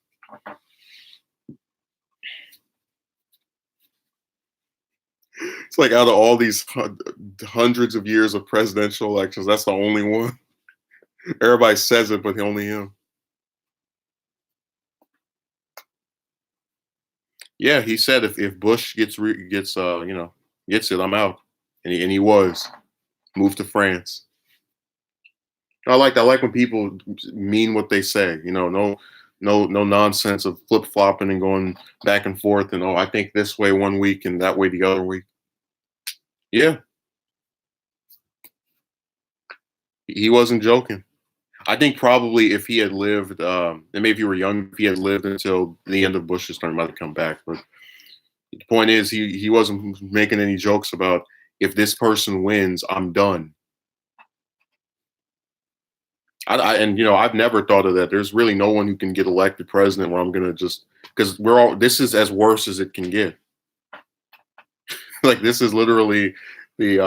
It's like out of all these hundreds of years of presidential elections, that's the only one. Everybody says it, but only him. Yeah, he said if Bush gets gets it, I'm out, and he was moved to France. I like when people mean what they say. No nonsense of flip flopping and going back and forth. And I think this way one week and that way the other week. Yeah, he wasn't joking. I think probably if he had lived, and maybe if you were young, if he had lived until the end of Bush's term, he might have come back. But the point is, he wasn't making any jokes about if this person wins, I'm done. And I've never thought of that. There's really no one who can get elected president where I'm gonna just because this is as worse as it can get. Like this is literally the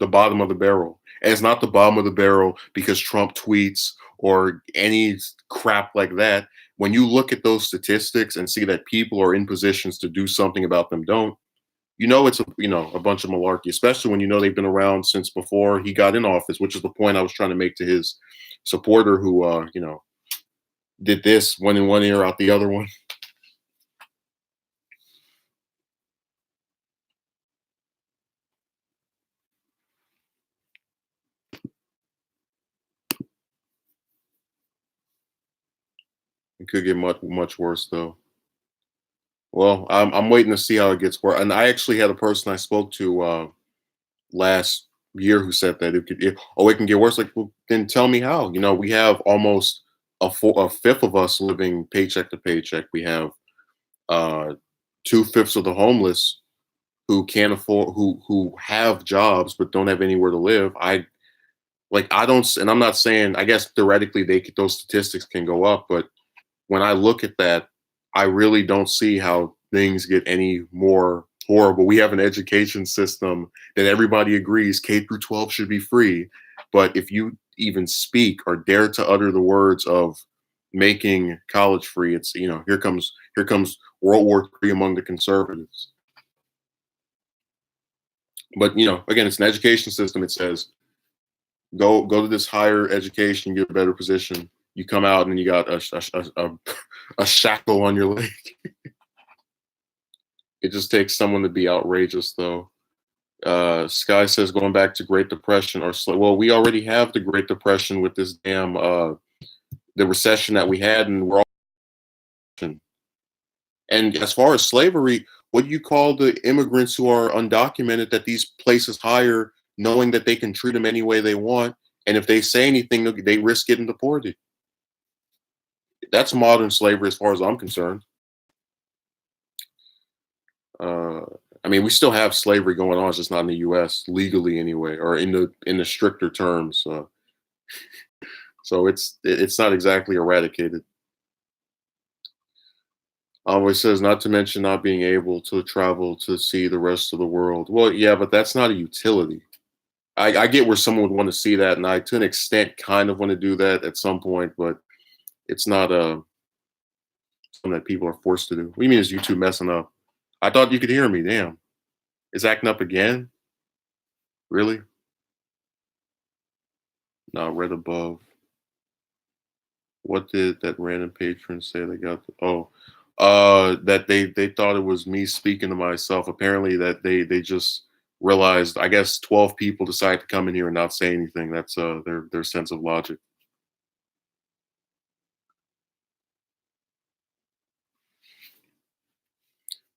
bottom of the barrel, and it's not the bottom of the barrel because Trump tweets or any crap like that. When you look at those statistics and see that people are in positions to do something about them, don't it's a bunch of malarkey, especially when they've been around since before he got in office, which is the point I was trying to make to his supporter who did this one in one ear out the other one. It could get much worse though. Well, I'm waiting to see how it gets worse. And I actually had a person I spoke to last year who said that it can get worse. Like, well, then tell me how. We have almost a fifth of us living paycheck to paycheck. We have 2/5 of the homeless who can't afford who have jobs but don't have anywhere to live. I don't, and I'm not saying. I guess theoretically those statistics can go up, but when I look at that, I really don't see how things get any more horrible. We have an education system that everybody agrees K through 12 should be free, but if you even speak or dare to utter the words of making college free, it's here comes World War III among the conservatives. But again, it's an education system. It says go to this higher education, get a better position. You come out and you got a shackle on your leg. It just takes someone to be outrageous, though. Sky says going back to Great Depression well, we already have the Great Depression with this damn the recession that we had, and we're all And as far as slavery, what do you call the immigrants who are undocumented that these places hire, knowing that they can treat them any way they want, and if they say anything, they risk getting deported? That's modern slavery, as far as I'm concerned. Uh, I mean, we still have slavery going on, it's just not in the U.S. legally anyway, or in the stricter terms. So it's not exactly eradicated. Always says not to mention not being able to travel to see the rest of the world. Well, yeah, but that's not a utility. I get where someone would want to see that, and I, to an extent, kind of want to do that at some point, but it's not something that people are forced to do. What do you mean is YouTube messing up? I thought you could hear me. Damn, it's acting up again. Really? No, read above. What did that random patron say they got? That they thought it was me speaking to myself. Apparently, that they just realized. I guess 12 people decided to come in here and not say anything. That's their sense of logic.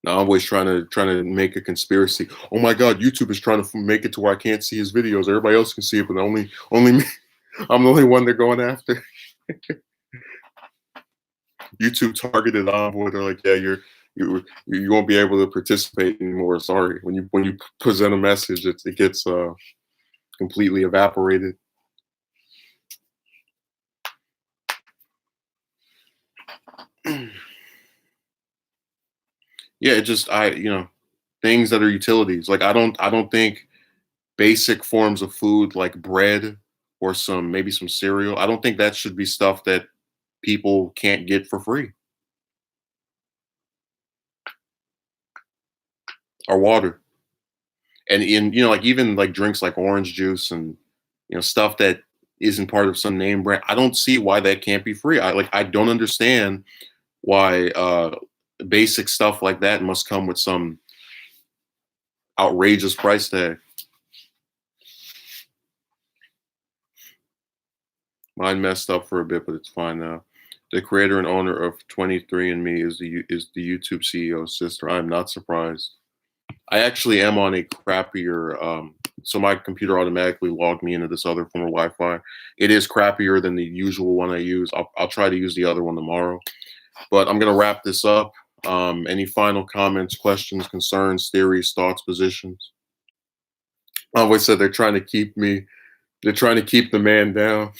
Now I'm always trying to make a conspiracy. Oh my God, YouTube is trying to make it to where I can't see his videos. Everybody else can see it, but only me. I'm the only one they're going after. YouTube targeted Envoy. They're like, yeah, you won't be able to participate anymore. Sorry. When you present a message, it gets completely evaporated. Yeah, it just things that are utilities. Like I don't think basic forms of food like bread or maybe some cereal. I don't think that should be stuff that people can't get for free, or water. And in like even like drinks like orange juice and stuff that isn't part of some name brand. I don't see why that can't be free. I don't understand why basic stuff like that must come with some outrageous price tag. Mine messed up for a bit, but it's fine now. The creator and owner of 23andMe is the YouTube CEO's sister. I'm not surprised. I actually am on a crappier. So my computer automatically logged me into this other form of Wi-Fi. It is crappier than the usual one I use. I'll try to use the other one tomorrow. But I'm gonna wrap this up. Any final comments, questions, concerns, theories, thoughts, positions? I always said they're trying to keep me. They're trying to keep the man down.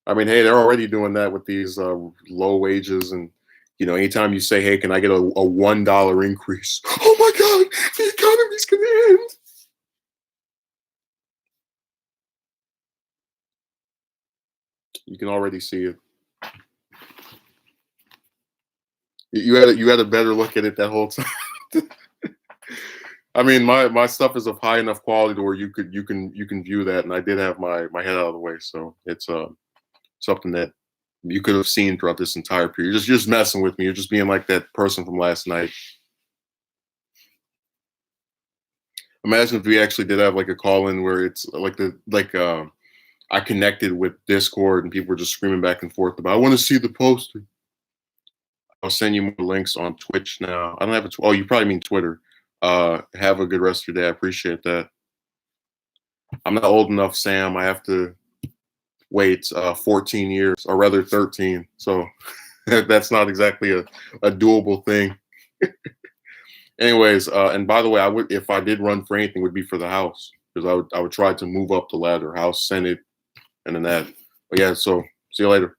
I mean, hey, they're already doing that with these low wages, and anytime you say, "Hey, can I get a $1 increase?" Oh my God, the economy's gonna end. You can already see it. You had a better look at it that whole time. I mean, my stuff is of high enough quality to where you can view that, and I did have my head out of the way, so it's something that you could have seen throughout this entire period. You're just messing with me. You're just being like that person from last night. Imagine if we actually did have like a call in where it's I connected with Discord and people were just screaming back and forth about I want to see the poster. I'll send you more links on Twitch now. I don't have oh, you probably mean Twitter. Have a good rest of your day. I appreciate that. I'm not old enough, Sam. I have to wait 14 years, or rather 13. So that's not exactly a doable thing. Anyways, and by the way, if I did run for anything, it would be for the House, because I would try to move up the ladder, House, Senate, and then that. But yeah, so see you later.